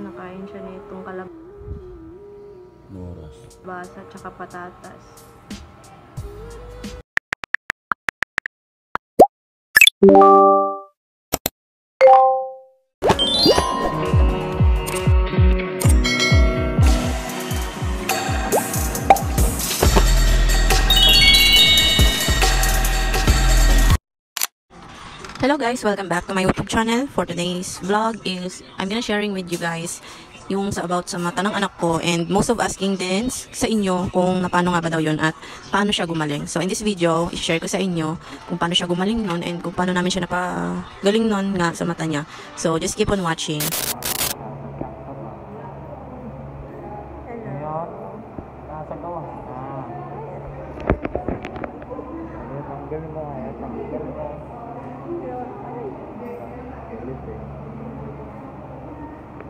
Nakain siya nitong kalabasa tsaka patatas. Hello guys, welcome back to my YouTube channel. For today's vlog is I'm gonna sharing with you guys yung about sa mata ng anak ko, and most of asking din sa inyo kung paano nga ba daw yun at paano siya gumaling. So in this video, i-share ko sa inyo kung paano siya gumaling nun and kung paano namin siya napagaling nun nga sa mata niya. So just keep on watching.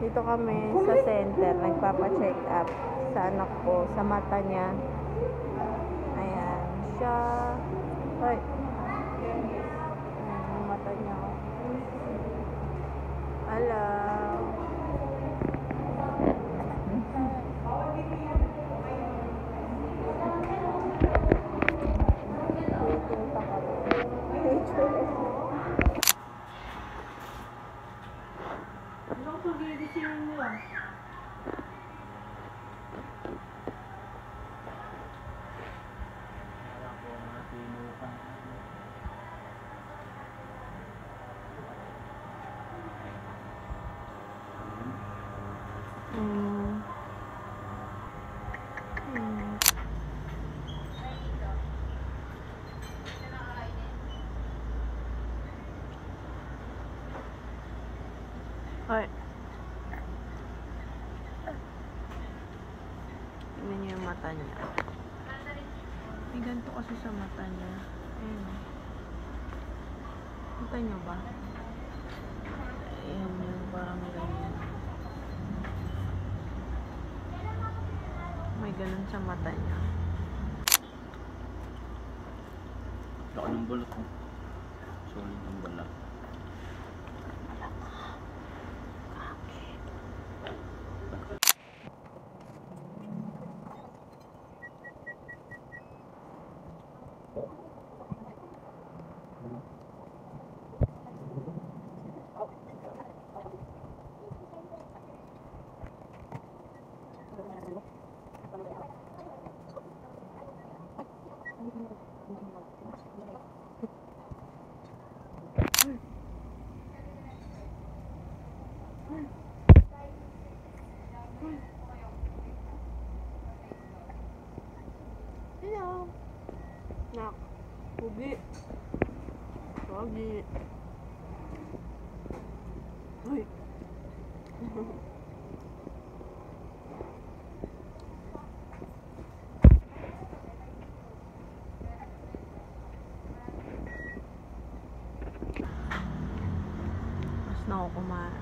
Dito kami sa center, nagpapa-check up sa anak ko, sa mata niya. Ayan, siya. Ay. Ayan, yung mata niya. Hello. Ay. Tingnan niyo yung mata niya. May ganito kasi sa mata niya. Ayan. Kita niyo ba? Ayan yung parang ganyan. May ganun sa mata niya. Laki ng balat ko. Solid ng balat. Hello. Nak. Pugi. Pugi. Uy. Mas na ako kumain.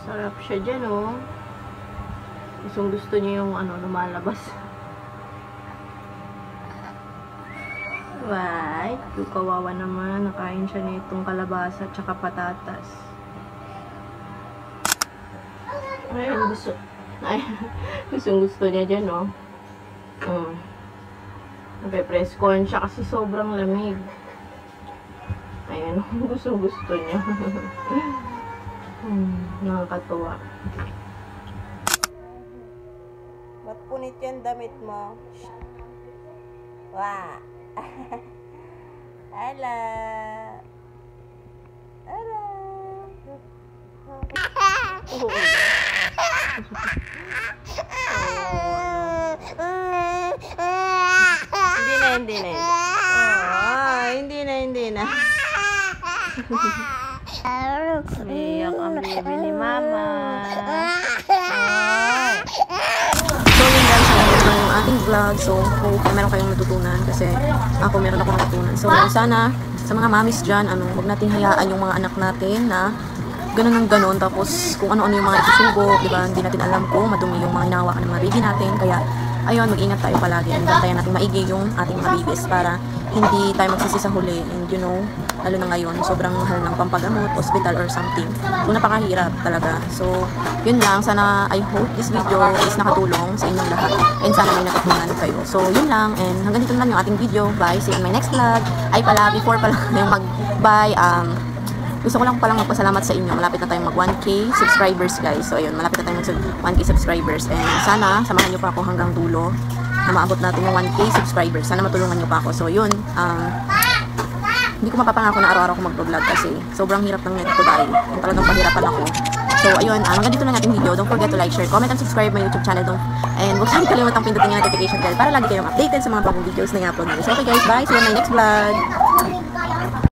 Sarap siya dyan, oh. Gusto niya yung lumalabas. Right. Yung kawawa naman. Nakain siya nitong kalabasa at saka patatas. Ayun, gusto niya dyan, oh. Nape-press corn siya kasi sobrang lamig. Ayan, gusto niya. Nakakatuwa. Ba't punit yan damit mo? Wah! Ala! Ala! Hindi na. Hindi na. Iyak ang baby ni Mama. So, yun guys, vlog. So, hope na meron kayong natutunan kasi ako meron akong natutunan. So, sana sa mga mamis dyan, huwag natin hayaan yung mga anak natin na ganun ng ganun. Tapos, kung ano-ano yung mga isusubok, diba? Hindi natin alam kung madumi yung mga hinahawakan ng mga baby natin. Kaya, ayun, mag-ingat tayo palagi. And bantayan natin maigi yung ating mga babies para hindi tayo magsisi sa huli. And you know, lalo na ngayon, sobrang mahal ng pampagamot, hospital or something. So, napakahirap talaga. So, yun lang. Sana, I hope this video is nakatulong sa inyong lahat. And sana may natutunan kayo. So, yun lang. And hanggang dito lang yung ating video. Bye. See you in my next vlog. Ay pala, before pala yung mag-bye, gusto ko lang palang magpasalamat sa inyo. Malapit na tayong mag 1K subscribers, guys. So, ayun, malapit na tayong mag 1K subscribers. And sana, samahan nyo pa ako hanggang dulo na maabot natin yung 1K subscribers. Sana matulungan nyo pa ako. So, yun. Hindi ko mapapangako na araw-araw ko mag-vlog kasi sobrang hirap ng net ko dahil talagang pahirapan ako. So, ayun. Hanggang dito lang ating video. Don't forget to like, share, comment, and subscribe my YouTube channel. And huwag saan kalimutang pindutin yung notification bell para lagi kayong updated sa mga bagong videos na i-upload natin. So, okay guys, bye. See you in my next vlog.